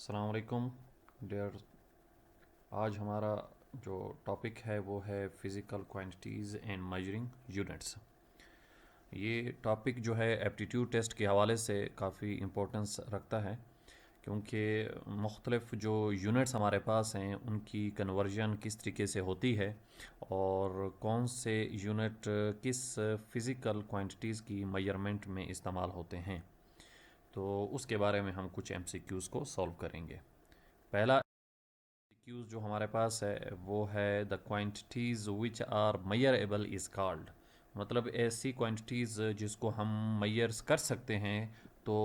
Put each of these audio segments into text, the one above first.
अस्सलाम वालेकुम डियर। आज हमारा जो टॉपिक है वो है physical quantities and measuring units. ये टॉपिक जो है एप्टीट्यूड टेस्ट के हवाले से काफ़ी इम्पोर्टेंस रखता है, क्योंकि मुख्तलिफ़ जो यूनिट्स हमारे पास हैं उनकी कन्वर्जन किस तरीके से होती है और कौन से यूनिट किस फ़िज़िकल क्वांटिटीज़ की मेजरमेंट में इस्तेमाल होते हैं, तो उसके बारे में हम कुछ एमसीक्यूज़ को सॉल्व करेंगे। पहला क्यूज जो हमारे पास है वो है the quantities which are measurable is called. मतलब ऐसी क्वांटिटीज़ जिसको हम मैयर्स कर सकते हैं तो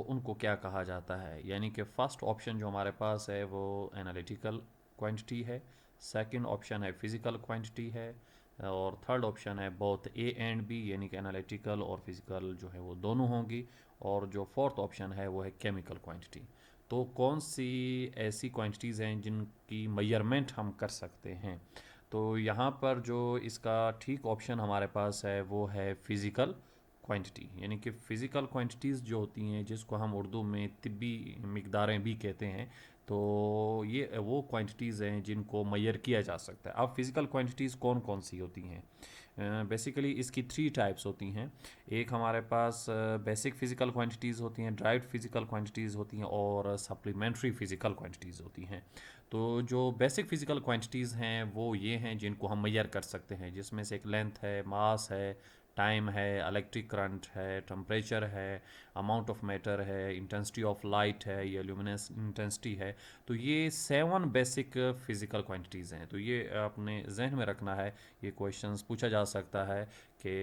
उनको क्या कहा जाता है। यानी कि फ़र्स्ट ऑप्शन जो हमारे पास है वो एनालिटिकल क्वांटिटी है, सेकंड ऑप्शन है फिज़िकल क्वांटिटी है, और थर्ड ऑप्शन है बोथ ए एंड बी, यानी कि एनालिटिकल और फिज़िकल जो है वो दोनों होंगी, और जो फोर्थ ऑप्शन है वो है केमिकल क्वांटिटी। तो कौन सी ऐसी क्वांटिटीज़ हैं जिनकी मेजरमेंट हम कर सकते हैं। तो यहाँ पर जो इसका ठीक ऑप्शन हमारे पास है वो है फ़िज़िकल क्वांटिटी। यानी कि फ़िज़िकल क्वांटिटीज़ जो होती हैं जिसको हम उर्दू में तिब्बी मिकदारें भी कहते हैं, तो ये वो क्वांटिटीज़ हैं जिनको मैयर किया जा सकता है। अब फ़िज़िकल क्वांटिटीज़ कौन कौन सी होती हैं। बेसिकली इसकी थ्री टाइप्स होती हैं। एक हमारे पास बेसिक फ़िज़िकल क्वांटिटीज़ होती हैं, ड्राइव्ड फ़िज़िकल क्वांटिटीज़ होती हैं, और सप्लीमेंट्री फ़िज़िकल क्वांटिटीज़ होती हैं। तो जो बेसिक फ़िज़िकल क्वांटिटीज़ हैं वो ये हैं जिनको हम मेजर कर सकते हैं, जिसमें से एक लेंथ है, मास है, टाइम है, इलेक्ट्रिक करंट है, टम्परेचर है, अमाउंट ऑफ मैटर है, इंटेंसिटी ऑफ लाइट है, या ल्यूमिनस इंटेंसिटी है। तो ये 7 बेसिक फ़िज़िकल क्वांटिटीज़ हैं। तो ये आपने जहन में रखना है। ये क्वेश्चंस पूछा जा सकता है कि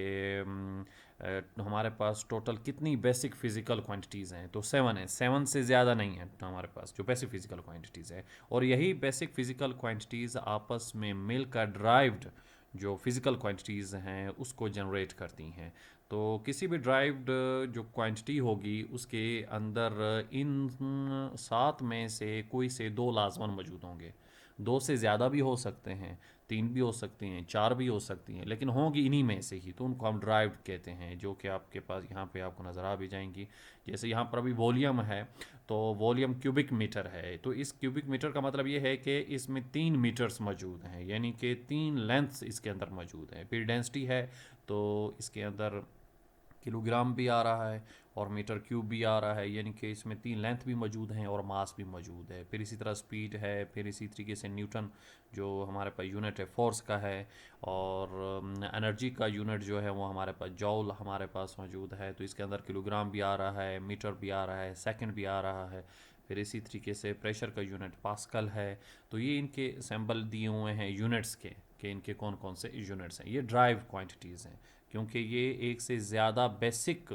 हमारे पास टोटल कितनी बेसिक फ़िज़िकल क्वांटिटीज़ हैं। तो 7 है, 7 से ज़्यादा नहीं है हमारे पास जो बेसिक फ़िज़िकल क्वांटिटीज़ है। और यही बेसिक फ़िज़िकल क्वांटिटीज़ आपस में मिलकर ड्राइव्ड जो फ़िज़िकल क्वांटिटीज़ हैं उसको जनरेट करती हैं। तो किसी भी ड्राइव्ड जो क्वांटिटी होगी उसके अंदर इन 7 में से कोई से 2 लाजमन मौजूद होंगे। 2 से ज़्यादा भी हो सकते हैं, 3 भी हो सकती हैं, 4 भी हो सकती हैं, लेकिन होंगी इन्हीं में से ही, तो उनको हम ड्राइव्ड कहते हैं, जो कि आपके पास यहाँ पे आपको नज़र आ भी जाएंगी। जैसे यहाँ पर अभी वॉल्यूम है, तो वॉल्यूम क्यूबिक मीटर है। तो इस क्यूबिक मीटर का मतलब ये है कि इसमें 3 मीटर्स मौजूद हैं, यानी कि 3 लेंथ्स इसके अंदर मौजूद हैं। फिर डेंसिटी है तो इसके अंदर किलोग्राम भी आ रहा है और मीटर क्यूब भी आ रहा है, यानी कि इसमें 3 लेंथ भी मौजूद हैं और मास भी मौजूद है। फिर इसी तरह स्पीड है, फिर इसी तरीके से न्यूटन जो हमारे पास यूनिट है फोर्स का है, और एनर्जी का यूनिट जो है वो हमारे पास जॉल हमारे पास मौजूद है। तो इसके अंदर किलोग्राम भी आ रहा है, मीटर भी आ रहा है, सेकंड भी आ रहा है। फिर इसी तरीके से प्रेशर का यूनिट पास्कल है। तो ये इनके सिंबल दिए हुए हैं यूनिट्स के कि इनके कौन कौन से यूनिट्स हैं। ये ड्राइव क्वांटिटीज़ हैं, क्योंकि ये एक से ज़्यादा बेसिक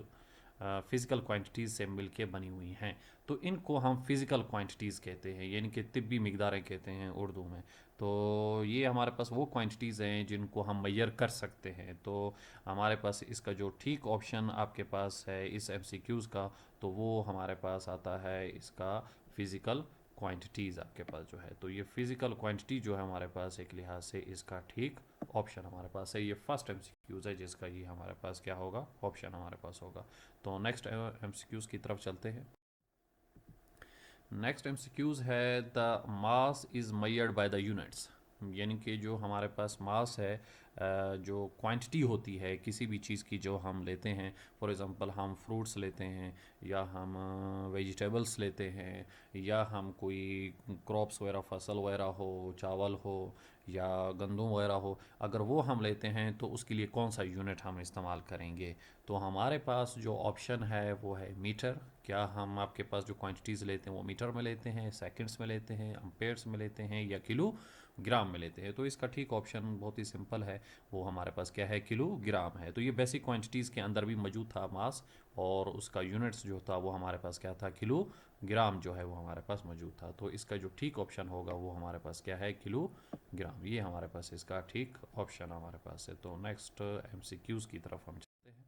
फ़िज़िकल क्वांटिटीज़ से मिलके बनी हुई हैं। तो इनको हम फ़िज़िकल क्वांटिटीज़ कहते हैं, यानी कि तिब्बी मिकदारें कहते हैं उर्दू में। तो ये हमारे पास वो क्वांटिटीज़ हैं जिनको हम मैयर कर सकते हैं। तो हमारे पास इसका जो ठीक ऑप्शन आपके पास है इस एमसीक्यूज़ का, तो वो हमारे पास आता है इसका फ़िज़िकल क्वांटिटीज़ आपके पास जो है। तो ये फ़िज़िकल क्वांटिटी जो है हमारे पास एक लिहाज से इसका ठीक ऑप्शन हमारे पास है। ये फर्स्ट एमसीक्यूज़ है जिसका ये हमारे पास क्या होगा, ऑप्शन हमारे पास होगा। तो नेक्स्ट एमसीक्यूज़ की तरफ चलते हैं। नेक्स्ट एमसीक्यूज़ है the mass is मेयर्ड by the units. यानी कि जो हमारे पास मास है, जो क्वांटिटी होती है किसी भी चीज़ की जो हम लेते हैं, फॉर एग्ज़ाम्पल हम फ्रूट्स लेते हैं, या हम वेजिटेबल्स लेते हैं, या हम कोई क्रॉप्स वगैरह फसल वगैरह हो, चावल हो या गंदम वगैरह हो, अगर वो हम लेते हैं तो उसके लिए कौन सा यूनिट हम इस्तेमाल करेंगे। तो हमारे पास जो ऑप्शन है वो है मीटर। क्या हम आपके पास जो क्वांटिटीज़ लेते हैं वो मीटर में लेते हैं, सेकंड्स में लेते हैं, अम्पेयर्स में लेते हैं, या किलो ग्राम में लेते हैं। तो इसका ठीक ऑप्शन बहुत ही सिंपल है, वो हमारे पास क्या है, किलो ग्राम है। तो ये बेसिक क्वांटिटीज़ के अंदर भी मौजूद था मास, और उसका यूनिट्स जो था वो हमारे पास क्या था, किलो ग्राम जो है वो हमारे पास मौजूद था। तो इसका जो ठीक ऑप्शन होगा वो हमारे पास क्या है, किलो ग्राम। ये हमारे पास इसका ठीक ऑप्शन हमारे पास है। तो नेक्स्ट एमसीक्यूज़ की तरफ हम चलते हैं।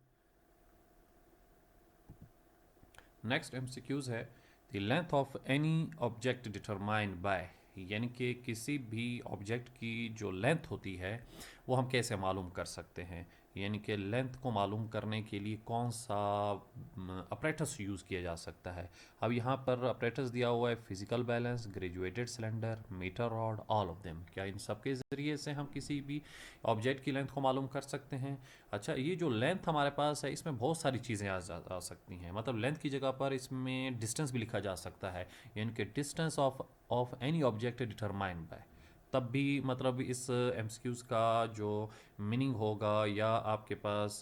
नेक्स्ट एमसीक्यूज़ है the length of any object determined bye. यानी कि किसी भी ऑब्जेक्ट की जो लेंथ होती है वो हम कैसे मालूम कर सकते हैं। यानी कि लेंथ को मालूम करने के लिए कौन सा अपरेटस यूज़ किया जा सकता है। अब यहाँ पर अपरेटस दिया हुआ है physical balance, graduated cylinder, metre rod, all of them. क्या इन सब के ज़रिए से हम किसी भी ऑब्जेक्ट की लेंथ को मालूम कर सकते हैं? अच्छा, ये जो लेंथ हमारे पास है इसमें बहुत सारी चीज़ें आ सकती हैं। मतलब लेंथ की जगह पर इसमें डिस्टेंस भी लिखा जा सकता है, यानी कि distance of any object determined bye. तब भी मतलब इस एमसीक्यूज़ का जो मीनिंग होगा या आपके पास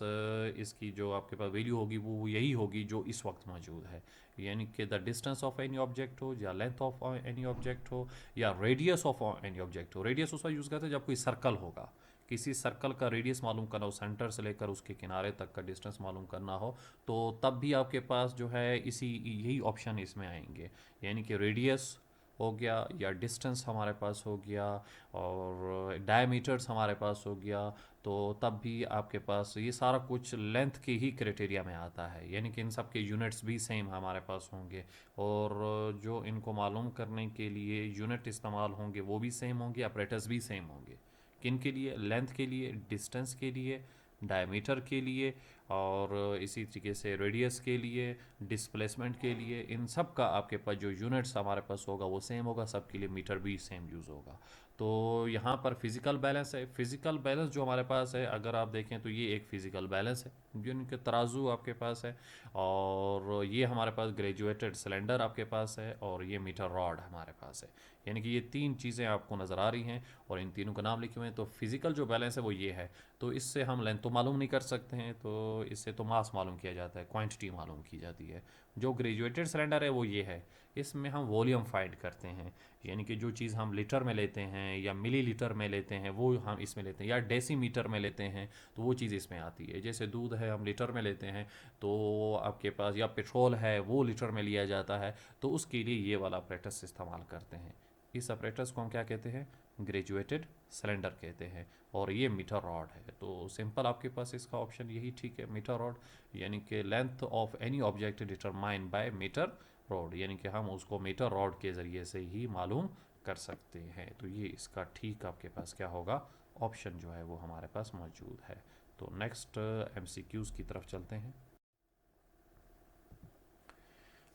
इसकी जो आपके पास वैल्यू होगी वो यही होगी जो इस वक्त मौजूद है। यानी कि the distance of any object हो, या लेंथ ऑफ एनी ऑब्जेक्ट हो, या रेडियस ऑफ एनी ऑब्जेक्ट हो। रेडियस उस वक्त यूज़ करते हैं जब कोई सर्कल होगा, किसी सर्कल का रेडियस मालूम करना हो, सेंटर से लेकर उसके किनारे तक का डिस्टेंस मालूम करना हो, तो तब भी आपके पास जो है इसी यही ऑप्शन इसमें आएंगे। यानी कि रेडियस हो गया, या डिस्टेंस हमारे पास हो गया, और डायमीटर्स हमारे पास हो गया। तो तब भी आपके पास ये सारा कुछ लेंथ के ही क्राइटेरिया में आता है, यानी कि इन सब के यूनिट्स भी सेम हमारे पास होंगे, और जो इनको मालूम करने के लिए यूनिट इस्तेमाल होंगे वो भी सेम होंगे, ऑपरेटर्स भी सेम होंगे। किन के लिए? लेंथ के लिए, डिस्टेंस के लिए, डायमीटर के लिए, और इसी तरीके से रेडियस के लिए, डिस्प्लेसमेंट के लिए। इन सब का आपके पास जो यूनिट्स हमारे पास होगा वो सेम होगा, सब के लिए मीटर भी सेम यूज़ होगा। तो यहाँ पर फिज़िकल बैलेंस है। फिज़िकल बैलेंस जो हमारे पास है, अगर आप देखें तो ये एक फ़िज़िकल बैलेंस है, जो इनके तराजू आपके पास है, और ये हमारे पास ग्रेजुएटेड सिलेंडर आपके पास है, और ये मीटर रॉड हमारे पास है। यानी कि ये तीन चीज़ें आपको नज़र आ रही हैं, और इन तीनों का नाम लिखे हुए हैं। तो फिज़िकल जो बैलेंस है वो ये है। तो इससे हम लेंथ तो मालूम नहीं कर सकते हैं, तो इससे तो मास मालूम किया जाता है, क्वांटिटी मालूम की जाती है। जो ग्रेजुएटेड सिलेंडर है वो ये है, इसमें हम वॉल्यूम फाइंड करते हैं। यानी कि जो चीज़ हम लीटर में लेते हैं या मिली लीटर में लेते हैं वो हम इसमें लेते हैं, या डेसीमीटर में लेते हैं तो वो चीज़ इसमें आती है। जैसे दूध है हम लीटर में लेते हैं, तो आपके पास, या पेट्रोल है वो लीटर में लिया जाता है, तो उसके लिए ये वाला अपरेटस इस्तेमाल करते हैं। इस अपरेटस को हम क्या कहते हैं? ग्रेजुएटेड सिलेंडर कहते हैं, और ये मीटर रॉड है। तो सिंपल आपके पास इसका ऑप्शन यही ठीक है, मीटर रॉड। यानी कि length of any object determined by metre rod, यानी कि हम उसको मीटर रॉड के ज़रिए से ही मालूम कर सकते हैं। तो ये इसका ठीक आपके पास क्या होगा? ऑप्शन जो है वो हमारे पास मौजूद है। तो नेक्स्ट एमसीक्यूज़ की तरफ चलते हैं।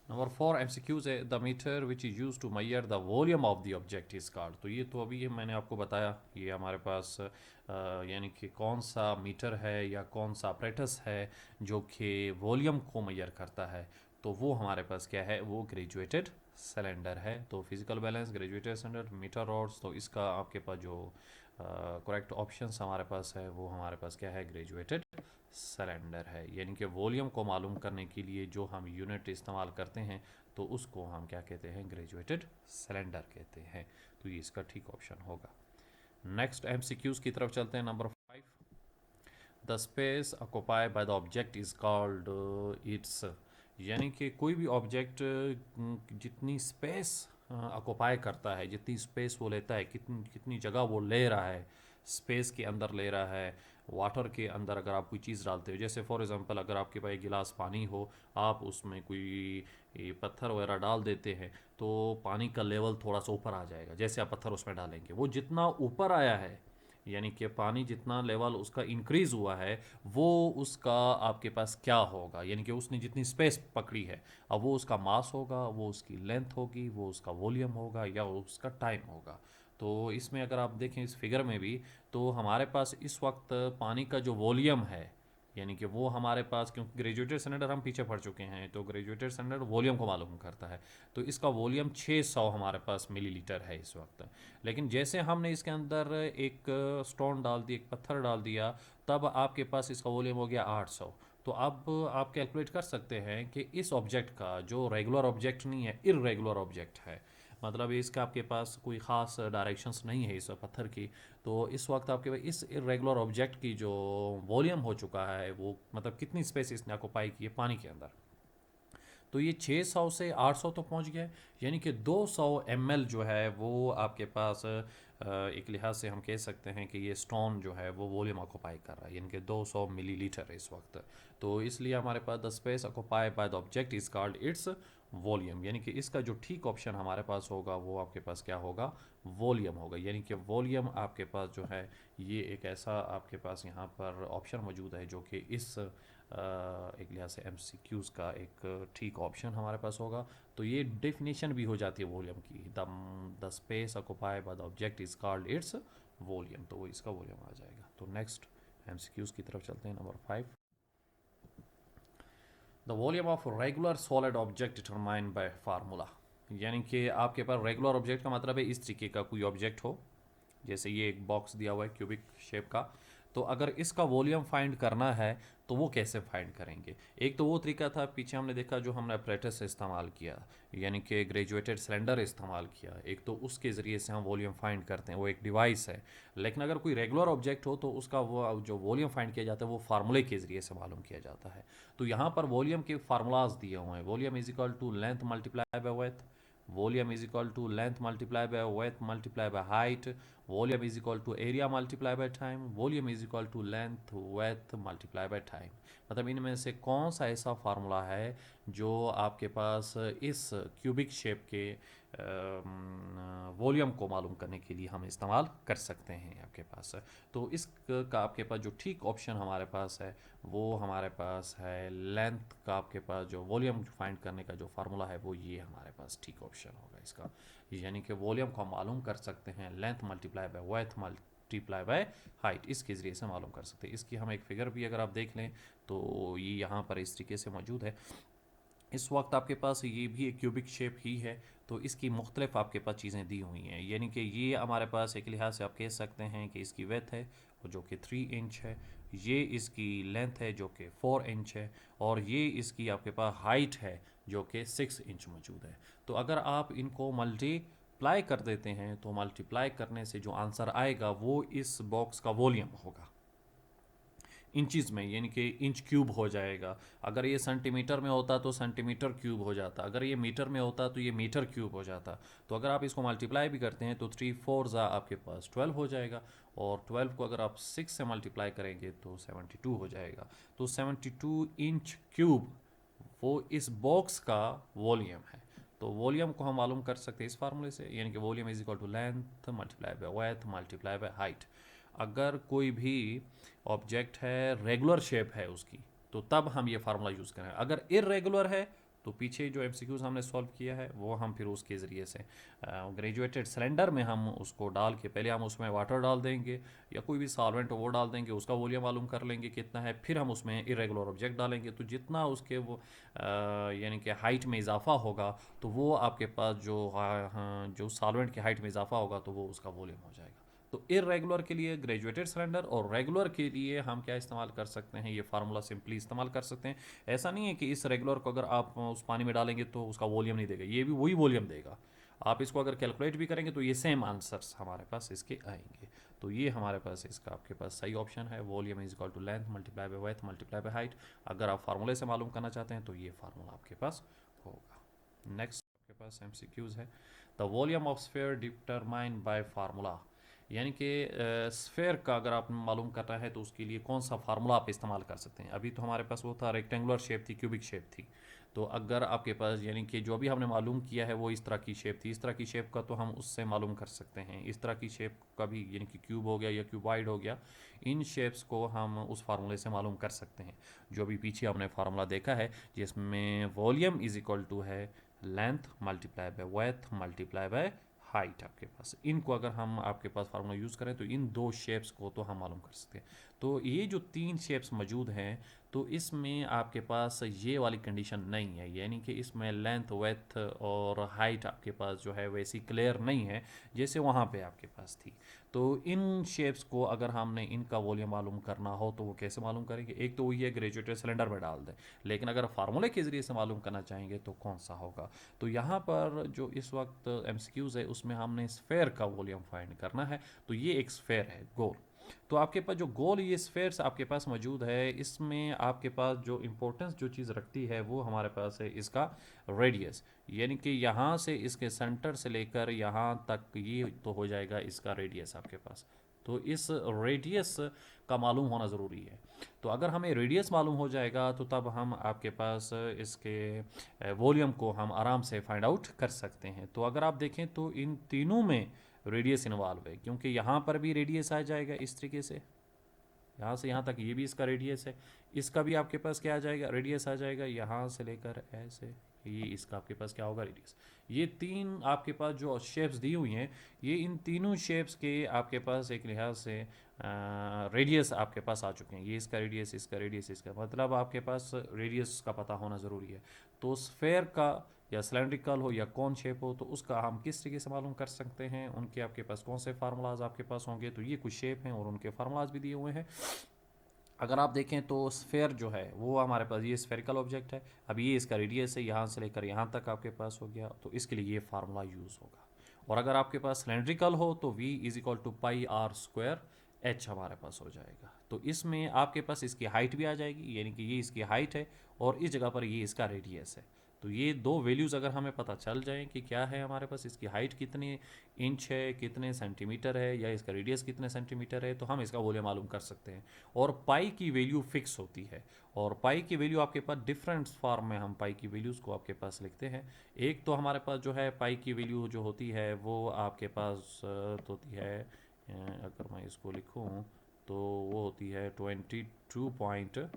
नंबर 4 MCQs है, the metre which is use to measure the volume of the object is called. तो ये तो अभी मैंने आपको बताया, ये हमारे पास यानी कि कौन सा मीटर है या कौन सा अपरेटस है जो कि वॉल्यूम को मैयर करता है, तो वो हमारे पास क्या है? वो ग्रेजुएटेड सिलेंडर है। तो physical balance, graduated cylinder, metre rods. तो इसका आपके पास जो करेक्ट ऑप्शंस हमारे पास है वो हमारे पास क्या है? ग्रेजुएटेड सिलेंडर है। यानी कि वॉल्यूम को मालूम करने के लिए जो हम यूनिट इस्तेमाल करते हैं तो उसको हम क्या कहते हैं? ग्रेजुएटेड सिलेंडर कहते हैं। तो ये इसका ठीक ऑप्शन होगा। नेक्स्ट एमसीक्यूज़ की तरफ चलते हैं। Number 5, the space occupy by the object is called it's. यानी कि कोई भी ऑब्जेक्ट जितनी स्पेस ऑक्यूपाई करता है, जितनी स्पेस वो लेता है, कितनी कितनी जगह वो ले रहा है, स्पेस के अंदर ले रहा है, वाटर के अंदर अगर आप कोई चीज़ डालते हो, जैसे फॉर एग्ज़ाम्पल अगर आपके पास एक गिलास पानी हो, आप उसमें कोई पत्थर वगैरह डाल देते हैं तो पानी का लेवल थोड़ा सा ऊपर आ जाएगा। जैसे आप पत्थर उसमें डालेंगे, वो जितना ऊपर आया है, यानी कि पानी जितना लेवल उसका इंक्रीज़ हुआ है, वो उसका आपके पास क्या होगा? यानी कि उसने जितनी स्पेस पकड़ी है, अब वो उसका मास होगा, वो उसकी लेंथ होगी, वो उसका वॉल्यूम होगा, या उसका टाइम होगा। तो इसमें अगर आप देखें इस फिगर में भी, तो हमारे पास इस वक्त पानी का जो वॉल्यूम है, यानी कि वो हमारे पास, क्योंकि ग्रेजुएटेड सिलेंडर हम पीछे पढ़ चुके हैं, तो ग्रेजुएटेड सिलेंडर वॉल्यूम को मालूम करता है। तो इसका वॉल्यूम 600 हमारे पास मिलीलीटर है इस वक्त। लेकिन जैसे हमने इसके अंदर एक स्टोन डाल दिया, एक पत्थर डाल दिया, तब आपके पास इसका वॉल्यूम हो गया 800। तो अब आप कैलकुलेट कर सकते हैं कि इस ऑब्जेक्ट का, जो रेगुलर ऑब्जेक्ट नहीं है, इर्रेगुलर ऑब्जेक्ट है, मतलब इसका आपके पास कोई ख़ास डायरेक्शंस नहीं है इस पत्थर की, तो इस वक्त आपके पास इस इरेगुलर ऑब्जेक्ट की जो वॉल्यूम हो चुका है वो मतलब कितनी स्पेस इसने ऑक्यूपाई की है पानी के अंदर, तो ये 600 से 800 तो पहुंच गया। यानी कि 200 ml जो है वो आपके पास एक लिहाज से हम कह सकते हैं कि ये स्टोन जो है वो वॉल्यूम ऑक्यूपाई कर रहा है, यानी कि 200 मिलीलीटर इस वक्त। तो इसलिए हमारे पास the space occupy by the object is called its volume, यानी कि इसका जो ठीक ऑप्शन हमारे पास होगा वो आपके पास क्या होगा, वॉल्यूम होगा। यानी कि वॉल्यूम आपके पास जो है ये एक ऐसा आपके पास यहाँ पर ऑप्शन मौजूद है जो कि इस एक लिहाज से एमसीक्यूज़ का एक ठीक ऑप्शन हमारे पास होगा। तो ये डेफिनेशन भी हो जाती है वॉल्यूम की, the space occupied by the object is called its volume, तो वो इसका वॉल्यूम आ जाएगा। तो नेक्स्ट एमसीक्यूज़ की तरफ चलते हैं, number 5। The volume of regular solid object determined bye formula, यानी कि आपके पास रेगुलर ऑब्जेक्ट का मतलब है इस तरीके का कोई ऑब्जेक्ट हो, जैसे ये एक बॉक्स दिया हुआ है क्यूबिक शेप का, तो अगर इसका वॉल्यूम फाइंड करना है तो वो कैसे फाइंड करेंगे। एक तो वो तरीका था पीछे हमने देखा जो हमने अपरेटस से इस्तेमाल किया, यानी कि ग्रेजुएटेड सिलेंडर इस्तेमाल किया, एक तो उसके ज़रिए से हम वॉल्यूम फाइंड करते हैं, वो एक डिवाइस है। लेकिन अगर कोई रेगुलर ऑब्जेक्ट हो तो उसका वो जो वॉल्यूम फाइंड किया जाता है वो फार्मूले के ज़रिए से मालूम किया जाता है। तो यहाँ पर वॉल्यूम के फार्मूलाज दिए हुए हैं, volume is equal to length multiply by width, volume is equal to length multiplied by width multiplied by height, volume is equal to area multiplied by time, volume is equal to length width multiplied by time। मतलब इनमें से कौन सा ऐसा formula है जो आपके पास इस क्यूबिक शेप के वॉल्यूम को मालूम करने के लिए हम इस्तेमाल कर सकते हैं आपके पास। तो इसका आपके पास जो ठीक ऑप्शन हमारे पास है वो हमारे पास है लेंथ का, आपके पास जो वॉल्यूम फाइंड करने का जो फार्मूला है वो ये हमारे पास ठीक ऑप्शन होगा इसका। यानी कि वॉल्यूम को हम मालूम कर सकते हैं length multiply by width multiply by height, इसके ज़रिए से मालूम कर सकते हैं। इसकी हम एक फिगर भी अगर आप देख लें तो ये यहाँ पर इस तरीके से मौजूद है। इस वक्त आपके पास ये भी एक क्यूबिक शेप ही है, तो इसकी मुख्तलिफ आपके पास चीज़ें दी हुई हैं, यानी कि ये हमारे पास एक लिहाज से आप कह सकते हैं कि इसकी विड्थ है जो कि 3 इंच है, ये इसकी लेंथ है जो कि 4 इंच है, और ये इसकी आपके पास हाइट है जो कि 6 इंच मौजूद है। तो अगर आप इनको मल्टीप्लाई कर देते हैं तो मल्टीप्लाई करने से जो आंसर आएगा वो इस बॉक्स का वॉल्यूम होगा इंचज़ में, यानी कि इंच क्यूब हो जाएगा। अगर ये सेंटीमीटर में होता तो सेंटीमीटर क्यूब हो जाता, अगर ये मीटर में होता तो ये मीटर क्यूब हो जाता। तो अगर आप इसको मल्टीप्लाई भी करते हैं तो 3 4 ज़ा आपके पास 12 हो जाएगा, और 12 को अगर आप 6 से मल्टीप्लाई करेंगे तो 72 हो जाएगा। तो 72 इंच क्यूब वो इस बॉक्स का वॉल्यूम है। तो वॉल्यूम को हम मालूम कर सकते हैं इस फार्मूले से, यानी कि volume is equal to length multiply by width multiply by height. अगर कोई भी ऑब्जेक्ट है रेगुलर शेप है उसकी, तो तब हम ये फार्मूला यूज़ करें। अगर इरेगुलर है तो पीछे जो एमसीक्यूज हमने सॉल्व किया है वो हम फिर उसके ज़रिए से ग्रेजुएटेड सिलेंडर में हम उसको डाल के पहले हम उसमें वाटर डाल देंगे या कोई भी सॉल्वेंट वो डाल देंगे, उसका वॉल्यूम मालूम कर लेंगे कितना है, फिर हम उसमें इरेगुलर ऑब्जेक्ट डालेंगे। तो जितना उसके वो यानी कि हाइट में इजाफा होगा तो वो आपके पास जो सॉल्वेंट की हाइट में इजाफा होगा तो वो उसका वॉल्यूम हो जाएगा। तो इरेगुलर के लिए ग्रेजुएटेड सिलेंडर और रेगुलर के लिए हम क्या इस्तेमाल कर सकते हैं, ये फार्मूला सिंपली इस्तेमाल कर सकते हैं। ऐसा नहीं है कि इस रेगुलर को अगर आप उस पानी में डालेंगे तो उसका वॉल्यूम नहीं देगा, ये भी वही वॉल्यूम देगा। आप इसको अगर कैलकुलेट भी करेंगे तो ये सेम आंसर्स हमारे पास इसके आएंगे। तो ये हमारे पास इसका आपके पास सही ऑप्शन है, volume is equal to length multiply by width multiply by height. अगर आप फार्मूले से मालूम करना चाहते हैं तो ये फार्मूला आपके पास होगा। नेक्स्ट आपके पास एमसीक्यूज है, the volume of sphere determined by formula, यानी कि स्फेयर का अगर आप मालूम करना है तो उसके लिए कौन सा फार्मूला आप इस्तेमाल कर सकते हैं। अभी तो हमारे पास वो था रेक्टेंगुलर शेप थी, क्यूबिक शेप थी। तो अगर आपके पास यानी कि जो भी हमने मालूम किया है वो इस तरह की शेप थी, इस तरह की शेप का तो हम उससे मालूम कर सकते हैं। इस तरह की शेप का भी यानी कि क्यूब हो गया या क्यूबाइड हो गया, इन शेप्स को हम उस फार्मूले से मालूम कर सकते हैं जो भी पीछे हमने फार्मूला देखा है, जिसमें वॉल्यूम इज इक्वल टू है length multiply by width multiply by height. आपके पास इनको अगर हम आपके पास फार्मूला यूज़ करें तो इन दो शेप्स को तो हम मालूम कर सकते हैं। तो ये जो 3 शेप्स मौजूद हैं तो इसमें आपके पास ये वाली कंडीशन नहीं है, यानी कि इसमें लेंथ विड्थ और हाइट आपके पास जो है वैसी क्लियर नहीं है जैसे वहाँ पे आपके पास थी। तो इन शेप्स को अगर हमने इनका वॉल्यूम मालूम करना हो तो वो कैसे मालूम करेंगे, एक तो वही है ग्रेजुएटेड सिलेंडर में डाल दें, लेकिन अगर फार्मूले के ज़रिए से मालूम करना चाहेंगे तो कौन सा होगा। तो यहाँ पर जो इस वक्त एमसीक्यूज़ है उसमें हमने स्फेयर का वॉल्यूम फाइंड करना है। तो ये एक स्फेयर है गोल, तो आपके पास जो गोल ये स्फेयर्स आपके पास मौजूद है, इसमें आपके पास जो इम्पोर्टेंस जो चीज़ रखती है वो हमारे पास है इसका रेडियस, यानी कि यहाँ से इसके सेंटर से लेकर यहाँ तक ये तो हो जाएगा इसका रेडियस आपके पास। तो इस रेडियस का मालूम होना ज़रूरी है। तो अगर हमें रेडियस मालूम हो जाएगा तो तब हम आपके पास इसके वॉल्यूम को हम आराम से फाइंड आउट कर सकते हैं। तो अगर आप देखें तो इन तीनों में रेडियस इन्वॉल्व है, क्योंकि यहाँ पर भी रेडियस आ जाएगा इस तरीके से, यहाँ से यहाँ तक ये भी इसका रेडियस है, इसका भी आपके पास क्या आ जाएगा, रेडियस आ जाएगा, यहाँ से लेकर ऐसे ये इसका आपके पास क्या होगा, रेडियस। ये तीन आपके पास जो शेप्स दी हुई हैं, ये इन तीनों शेप्स के आपके पास एक लिहाज से रेडियस आपके पास आ चुके हैं। ये इसका रेडियस, इसका रेडियस, इसका मतलब आपके पास रेडियस का पता होना ज़रूरी है। तो स्फेयर का या सिलेंड्रिकल हो या कौन शेप हो तो उसका हम किस तरीके से मालूम कर सकते हैं, उनके आपके पास कौन से फार्मूलाज आपके पास होंगे। तो ये कुछ शेप हैं और उनके फार्मूलाज भी दिए हुए हैं। अगर आप देखें तो स्फेयर जो है वो हमारे पास ये स्फेरिकल ऑब्जेक्ट है। अब ये इसका रेडियस है, यहाँ से लेकर यहाँ तक आपके पास हो गया, तो इसके लिए ये फार्मूला यूज़ होगा। और अगर आपके पास सिलेंड्रिकल हो तो v is equal to pi R square H हमारे पास हो जाएगा। तो इसमें आपके पास इसकी हाइट भी आ जाएगी, यानी कि ये इसकी हाइट है और इस जगह पर ये इसका रेडियस है। तो ये दो वैल्यूज़ अगर हमें पता चल जाए कि क्या है हमारे पास, इसकी हाइट कितनी इंच है, कितने सेंटीमीटर है, या इसका रेडियस कितने सेंटीमीटर है, तो हम इसका वॉल्यूम मालूम कर सकते हैं। और पाई की वैल्यू फिक्स होती है, और पाई की वैल्यू आपके पास डिफरेंट फॉर्म में हम पाई की वैल्यूज़ को आपके पास लिखते हैं। एक तो हमारे पास जो है पाई की वैल्यू जो होती है वो आपके पास होती है, अगर मैं इसको लिखूँ तो वो होती है 22.7।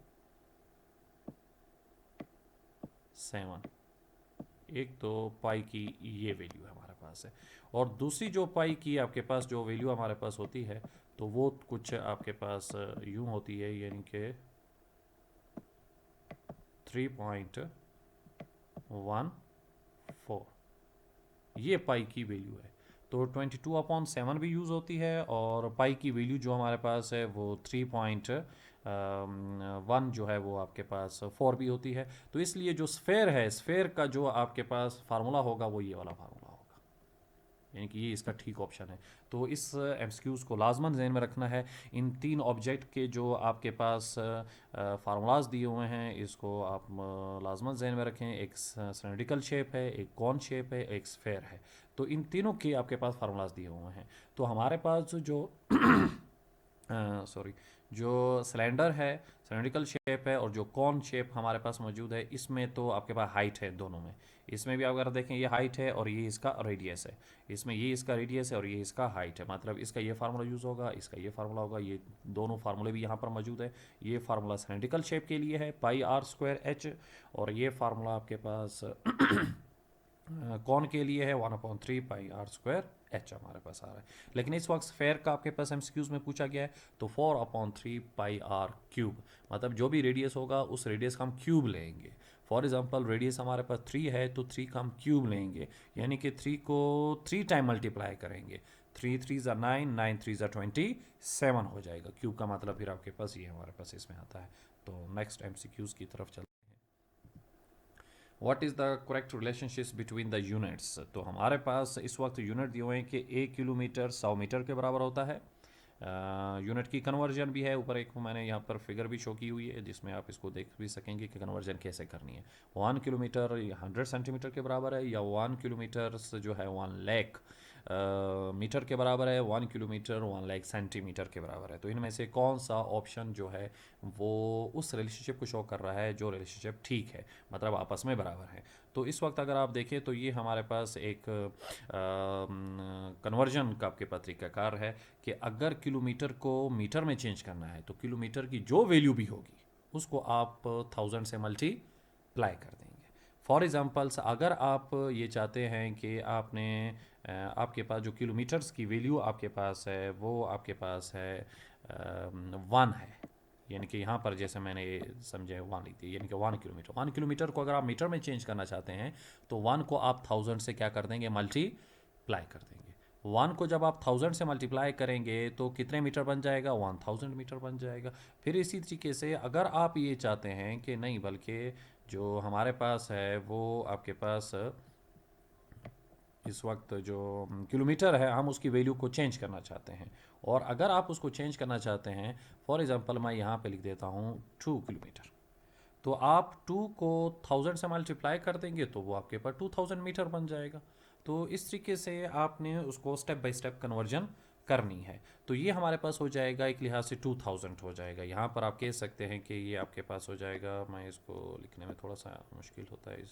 एक तो पाई की ये वैल्यू हमारे पास है, और दूसरी जो पाई की आपके पास जो वैल्यू हमारे पास होती है तो वो कुछ आपके पास यूँ होती है, यानी कि 3.14 ये पाई की वैल्यू है। तो 22/7 भी यूज़ होती है, और पाई की वैल्यू जो हमारे पास है वो 3.1 जो है वो आपके पास 4 भी होती है। तो इसलिए जो स्फेयर है, स्फेयर का जो आपके पास फार्मूला होगा वो ये वाला फार्मूला होगा, यानी कि ये इसका ठीक ऑप्शन है। तो इस एमसीक्यूज़ को लाजमन जहन में रखना है। इन तीन ऑब्जेक्ट के जो आपके पास फार्मूलाज दिए हुए हैं इसको आप लाजमन जहन में रखें। एक सिलेंड्रिकल शेप है, एक कॉन शेप है, एक स्फेयर है। तो इन तीनों के आपके पास फार्मूलाज दिए हुए हैं। तो हमारे पास जो सॉरी जो सिलेंडर है, सिलेंड्रिकल शेप है, और जो कॉन शेप हमारे पास मौजूद है, इसमें तो आपके पास हाइट है दोनों में। इसमें भी अगर देखें ये हाइट है और ये इसका रेडियस है, इसमें ये इसका रेडियस है और ये इसका हाइट है, मतलब इसका ये फार्मूला यूज़ होगा, इसका ये फार्मूला होगा। ये दोनों फार्मूले भी यहाँ पर मौजूद है। ये फार्मूला सिलेंड्रिकल शेप के लिए है पाई आर स्क्वायर एच, और ये फार्मूला आपके पास कौन के लिए है 1/3 पाई आर स्क्वायर एच हमारे पास आ रहा है। लेकिन इस वक्त स्फेयर का आपके पास एमसीक्यूज में पूछा गया है, तो 4/3 पाई आर क्यूब, मतलब जो भी रेडियस होगा उस रेडियस का हम क्यूब लेंगे। फॉर एग्जांपल रेडियस हमारे पास 3 है तो 3 का हम क्यूब लेंगे, यानी कि 3 को 3 टाइम मल्टीप्लाई करेंगे। 3 3 ज़ा 9, 9 3 ज़ा 27 हो जाएगा। क्यूब का मतलब फिर आपके पास ये हमारे पास इसमें आता है। तो नेक्स्ट एमसीक्यूज की तरफ चलते हैं। What is the correct relationships between the units. तो हमारे पास इस वक्त यूनिट दिए हुए हैं कि 1 किलोमीटर 100 मीटर के बराबर होता है। यूनिट की कन्वर्जन भी है, ऊपर एक मैंने यहाँ पर फिगर भी शो की हुई है जिसमें आप इसको देख भी सकेंगे कि कन्वर्जन कैसे करनी है। 1 किलोमीटर 100 सेंटीमीटर के बराबर है, या 1 किलोमीटर जो है 1 लाख मीटर के बराबर है, 1 किलोमीटर 1 लाख सेंटीमीटर के बराबर है। तो इनमें से कौन सा ऑप्शन जो है वो उस रिलेशनशिप को शो कर रहा है जो रिलेशनशिप ठीक है, मतलब आपस में बराबर है। तो इस वक्त अगर आप देखें तो ये हमारे पास एक कन्वर्जन का आपके तरीकाकार है कि अगर किलोमीटर को मीटर में चेंज करना है तो किलोमीटर की जो वैल्यू भी होगी उसको आप 1000 से मल्टीप्लाई कर देंगे। फॉर एग्ज़ाम्पल्स अगर आप ये चाहते हैं कि आपने आपके पास जो किलोमीटर्स की वैल्यू आपके पास है वो आपके पास है 1 है, यानी कि यहाँ पर जैसे मैंने समझे 1 लिख दी, यानी कि 1 किलोमीटर को अगर आप मीटर में चेंज करना चाहते हैं तो 1 को आप 1000 से क्या कर देंगे, मल्टीप्लाई कर देंगे। 1 को जब आप 1000 से मल्टीप्लाई करेंगे तो कितने मीटर बन जाएगा, 1000 मीटर बन जाएगा। फिर इसी तरीके से अगर आप ये चाहते हैं कि नहीं, बल्कि जो हमारे पास है वो आपके पास इस वक्त जो किलोमीटर है हम उसकी वैल्यू को चेंज करना चाहते हैं, और अगर आप उसको चेंज करना चाहते हैं, फॉर एग्ज़ाम्पल मैं यहाँ पे लिख देता हूँ 2 किलोमीटर, तो आप 2 को 1000 से मल्टीप्लाई कर देंगे तो वो आपके पास 2000 मीटर बन जाएगा। तो इस तरीके से आपने उसको स्टेप बाय स्टेप कन्वर्जन करनी है। तो ये हमारे पास हो जाएगा एक लिहाज से 2000 हो जाएगा। यहाँ पर आप कह सकते हैं कि ये आपके पास हो जाएगा, मैं इसको लिखने में थोड़ा सा मुश्किल होता है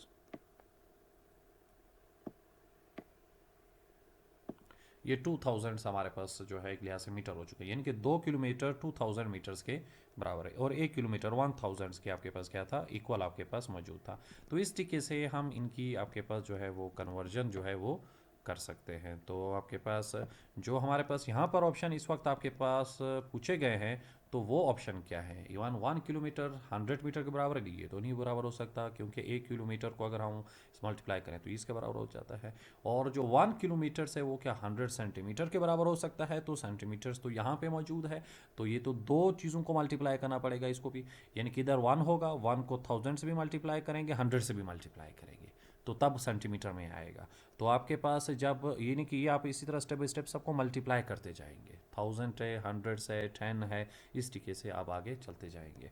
ये 2000 हमारे पास जो है एक लिहाज से मीटर हो चुका है, यानी कि 2 किलोमीटर 2000 मीटर्स के बराबर है, और 1 किलोमीटर 1000 के आपके पास क्या था, इक्वल आपके पास मौजूद था। तो इस तरीके से हम इनकी आपके पास जो है वो कन्वर्जन जो है वो कर सकते हैं। तो आपके पास जो हमारे पास यहाँ पर ऑप्शन इस वक्त आपके पास पूछे गए हैं, तो वो ऑप्शन क्या है, इवन 1 किलोमीटर 100 मीटर के बराबर है, ये तो नहीं बराबर हो सकता, क्योंकि 1 किलोमीटर को अगर हम मल्टीप्लाई करें तो इसके बराबर हो जाता है। और जो 1 किलोमीटर है वो क्या 100 सेंटीमीटर के बराबर हो सकता है, तो सेंटीमीटर्स तो यहाँ पे मौजूद है, तो ये तो दो चीज़ों को मल्टीप्लाई करना पड़ेगा इसको भी, यानी कि इधर 1 होगा, 1 को 1000 से भी मल्टीप्लाई करेंगे, 100 से भी मल्टीप्लाई करेंगे, तो तब सेंटीमीटर में आएगा। तो आपके पास जब ये नहीं कि ये आप इसी तरह स्टेप बाई स्टेप सबको मल्टीप्लाई करते जाएंगे, 1000 है, 100 है, 10 है, इस तरीके से आप आगे चलते जाएंगे।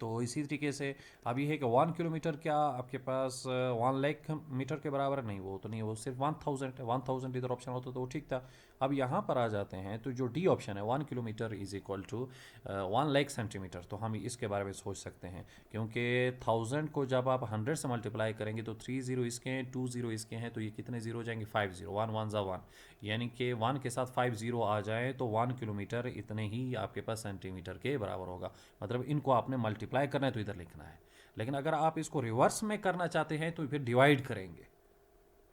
तो इसी तरीके से अब ये है कि 1 किलोमीटर क्या आपके पास 1 लाख मीटर के बराबर नहीं, वो तो नहीं, वो सिर्फ 1000 है, 1000 इधर ऑप्शन होता तो वो ठीक था। अब यहाँ पर आ जाते हैं, तो जो डी ऑप्शन है 1 kilometre is equal to 1 lakh centimetre, तो हम इसके बारे में सोच सकते हैं, क्योंकि 1000 को जब आप 100 से मल्टीप्लाई करेंगे तो 3 जीरो इसके हैं, 2 जीरो इसके हैं, तो ये कितने जीरो हो जाएंगे, 5 जीरो, 1 1 ज़ा 1, यानी कि 1 के साथ 5 जीरो आ जाए तो 1 किलोमीटर इतने ही आपके पास सेंटीमीटर के बराबर होगा। मतलब इनको आपने मल्टीप्लाई करना है तो इधर लिखना है, लेकिन अगर आप इसको रिवर्स में करना चाहते हैं तो फिर डिवाइड करेंगे,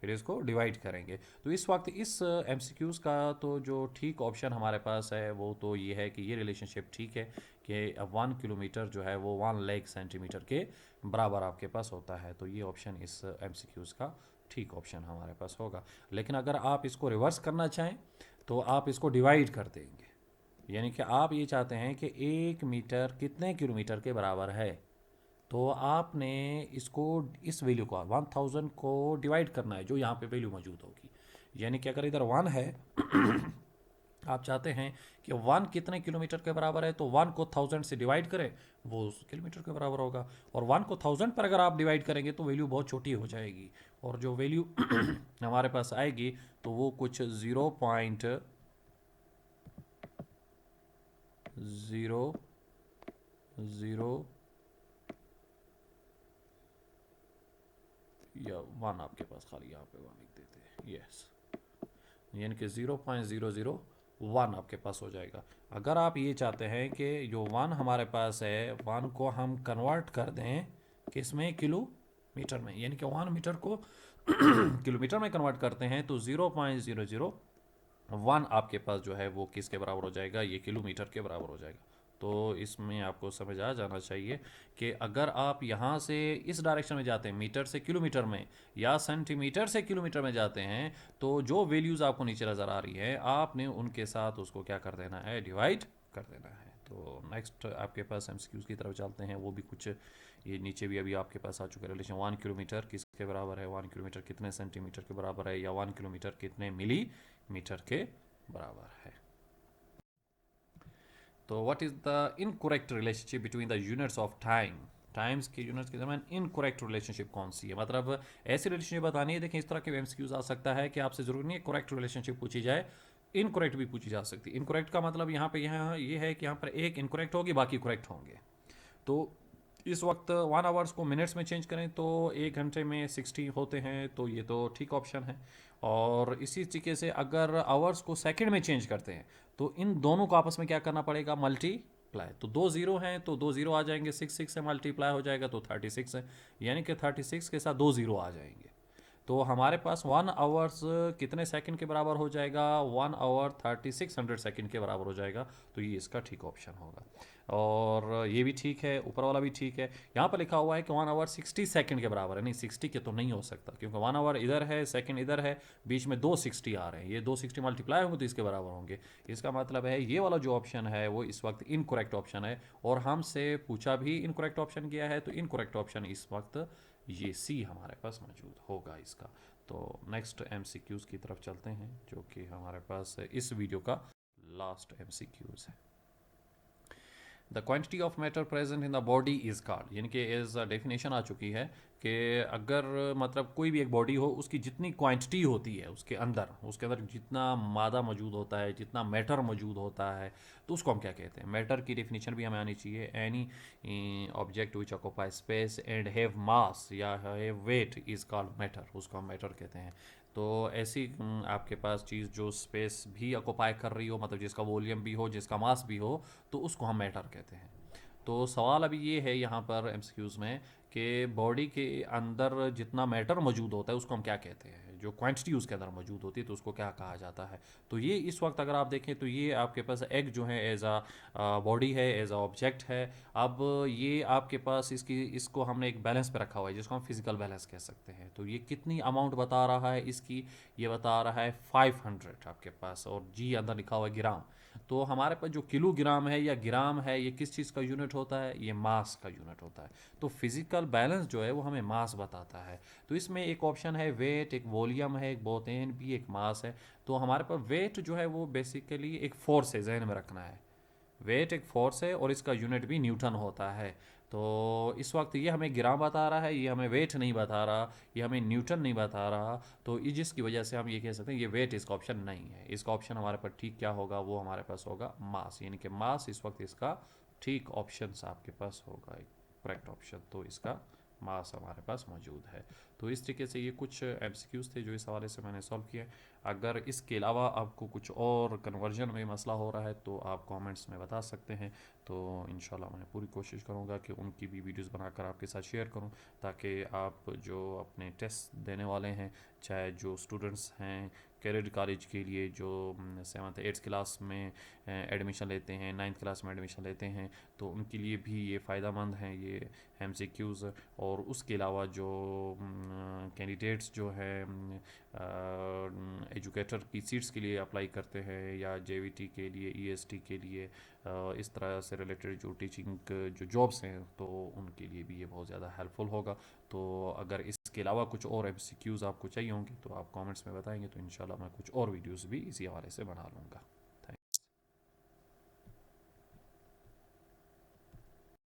फिर इसको डिवाइड करेंगे। तो इस वक्त इस एमसीक्यूज़ का तो जो ठीक ऑप्शन हमारे पास है वो तो ये है कि ये रिलेशनशिप ठीक है कि 1 किलोमीटर जो है वो 1 लाख सेंटीमीटर के बराबर आपके पास होता है। तो ये ऑप्शन इस एमसीक्यूज़ का ठीक ऑप्शन हमारे पास होगा। लेकिन अगर आप इसको रिवर्स करना चाहें तो आप इसको डिवाइड कर देंगे, यानी कि आप ये चाहते हैं कि 1 मीटर कितने किलोमीटर के बराबर है, तो आपने इसको इस वैल्यू को 1000 को डिवाइड करना है जो यहाँ पे वैल्यू मौजूद होगी, यानी कि अगर इधर 1 है आप चाहते हैं कि 1 कितने किलोमीटर के बराबर है, तो 1 को 1000 से डिवाइड करें, वो किलोमीटर के बराबर होगा, और 1 को 1000 पर अगर आप डिवाइड करेंगे तो वैल्यू बहुत छोटी हो जाएगी, और जो वैल्यू हमारे पास आएगी तो वो कुछ 0.0 या 1 आपके पास, खाली यहाँ पे 1 लिख देते हैं, यस, यानी कि 0.001 आपके पास हो जाएगा। अगर आप ये चाहते हैं कि जो 1 हमारे पास है 1 को हम कन्वर्ट कर दें किस में, किलोमीटर में, यानी कि 1 मीटर को किलोमीटर में कन्वर्ट करते हैं तो 0.001 आपके पास जो है वो किसके बराबर हो जाएगा, ये किलोमीटर के बराबर हो जाएगा। तो इसमें आपको समझ आ जाना चाहिए कि अगर आप यहाँ से इस डायरेक्शन में जाते हैं मीटर से किलोमीटर में, या सेंटीमीटर से किलोमीटर में जाते हैं, तो जो वैल्यूज़ आपको नीचे नज़र आ रही है आपने उनके साथ उसको क्या कर देना है, डिवाइड कर देना है। तो नेक्स्ट आपके पास एमसीक्यूज़ की तरफ चलते हैं, वो भी कुछ ये नीचे भी अभी आपके पास आ चुका है रिलेशन। 1 किलोमीटर किसके बराबर है, 1 किलोमीटर कितने सेंटीमीटर के बराबर है, या 1 किलोमीटर कितने मिलीमीटर के बराबर है। तो what is the incorrect relationship between the units of times के यूनिट्स के दरमियान इनकरेक्ट रिलेशनशिप कौन सी है, मतलब ऐसी रिलेशनशिप बतानी है। देखें इस तरह के एमसीक्यूज आ सकता है कि आपसे ज़रूरी नहीं है करेक्ट रिलेशनशिप पूछी जाए, इनकरेक्ट भी पूछी जा सकती है। इनकरेक्ट का मतलब यहाँ पे ये है कि यहाँ पर एक इनकरेक्ट होगी, बाकी करेक्ट होंगे। तो इस वक्त 1 आवर्स को मिनट्स में चेंज करें तो 1 घंटे में 60 होते हैं, तो ये तो ठीक ऑप्शन है। और इसी तरीके से अगर आवर्स को सेकंड में चेंज करते हैं तो इन दोनों को आपस में क्या करना पड़ेगा, मल्टीप्लाई। तो 2 जीरो हैं तो 2 जीरो आ जाएंगे, 6 से मल्टीप्लाई हो जाएगा तो 36 है, यानी कि 36 के साथ 2 जीरो आ जाएंगे। तो हमारे पास 1 आवर्स कितने सेकंड के बराबर हो जाएगा, 1 आवर 3600 सेकंड के बराबर हो जाएगा। तो ये इसका ठीक ऑप्शन होगा, और ये भी ठीक है, ऊपर वाला भी ठीक है। यहाँ पर लिखा हुआ है कि 1 आवर 60 सेकंड के बराबर है, नहीं 60 के तो नहीं हो सकता, क्योंकि 1 आवर इधर है, सेकंड इधर है, बीच में 260 आ रहे हैं, ये 260 मल्टीप्लाई होंगे तो इसके बराबर होंगे। इसका मतलब है ये वाला जो ऑप्शन है वो इस वक्त इनकरेक्ट ऑप्शन है, और हमसे पूछा भी इनकरेक्ट ऑप्शन किया है, तो इनकरेक्ट ऑप्शन इस वक्त ये सी हमारे पास मौजूद होगा इसका। तो नेक्स्ट एमसीक्यूज़ की तरफ चलते हैं, जो कि हमारे पास इस वीडियो का लास्ट एमसीक्यूज़ है। The quantity of matter present in the body is called, यानी कि एज डेफिनेशन आ चुकी है कि अगर मतलब कोई भी एक बॉडी हो, उसकी जितनी क्वांटिटी होती है उसके अंदर जितना मादा मौजूद होता है, जितना मैटर मौजूद होता है, तो उसको हम क्या कहते हैं। मैटर की डेफिनेशन भी हमें आनी चाहिए। Any object which occupy space and have mass या have weight is called matter, उसको हम मैटर कहते हैं। तो ऐसी आपके पास चीज़ जो स्पेस भी ऑक्यूपाई कर रही हो, मतलब जिसका वॉल्यूम भी हो, जिसका मास भी हो, तो उसको हम मैटर कहते हैं। तो सवाल अभी ये है यहाँ पर एमसीक्यूज़ में कि बॉडी के अंदर जितना मैटर मौजूद होता है उसको हम क्या कहते हैं, जो क्वांटिटी उसके अंदर मौजूद होती है तो उसको क्या कहा जाता है। तो ये इस वक्त अगर आप देखें तो ये आपके पास एग जो है एज आ बॉडी है, एज आ ऑब्जेक्ट है। अब ये आपके पास इसको हमने एक बैलेंस पे रखा हुआ है जिसको हम फिजिकल बैलेंस कह सकते हैं। तो ये कितनी अमाउंट बता रहा है इसकी, ये बता रहा है 500 आपके पास, और जी अंदर लिखा हुआ है ग्राम। तो हमारे पास जो किलोग्राम है या ग्राम है, ये किस चीज़ का यूनिट होता है, ये मास का यूनिट होता है। तो फिजिकल बैलेंस जो है वो हमें मास बताता है। तो इसमें एक ऑप्शन है वेट, एक वॉल्यूम है, एक बोतेन भी, एक मास है। तो हमारे पास वेट जो है वो बेसिकली एक फोर्स है, जहन में रखना है। वेट एक फोर्स है और इसका यूनिट भी न्यूटन होता है। तो इस वक्त ये हमें ग्राम बता रहा है, ये हमें वेट नहीं बता रहा, ये हमें न्यूटन नहीं बता रहा। तो जिसकी वजह से हम ये कह सकते हैं ये वेट इसका ऑप्शन नहीं है। इसका ऑप्शन हमारे पास ठीक क्या होगा, वो हमारे पास होगा मास, यानी कि मास इस वक्त इसका ठीक ऑप्शन आपके पास होगा, एक करेक्ट ऑप्शन। तो इसका मास हमारे पास मौजूद है। तो इस तरीके से ये कुछ एमसीक्यूज़ थे जो इस हवाले से मैंने सॉल्व किए। अगर इसके अलावा आपको कुछ और कन्वर्जन में मसला हो रहा है तो आप कमेंट्स में बता सकते हैं। तो इंशाल्लाह मैं पूरी कोशिश करूँगा कि उनकी भी वीडियोस बनाकर आपके साथ शेयर करूँ, ताकि आप जो अपने टेस्ट देने वाले हैं, चाहे जो स्टूडेंट्स हैं कैरियर कॉलेज के लिए, जो 7th 8th क्लास में एडमिशन लेते हैं, 9th क्लास में एडमिशन लेते हैं, तो उनके लिए भी ये फ़ायदेमंद हैं ये एमसीक्यूज़। और उसके अलावा जो कैंडिडेट्स जो है एजुकेटर की सीट्स के लिए अप्लाई करते हैं, या जेवीटी के लिए, ईएसटी के लिए, इस तरह से रिलेटेड जो टीचिंग जो जॉब्स हैं, तो उनके लिए भी ये बहुत ज़्यादा हेल्पफुल होगा। तो अगर इसके अलावा कुछ और एमसीक्यूज़ आपको चाहिए होंगे तो आप कमेंट्स में बताएंगे, तो इंशाल्लाह मैं कुछ और वीडियोस भी इसी हवाले से बना लूँगा।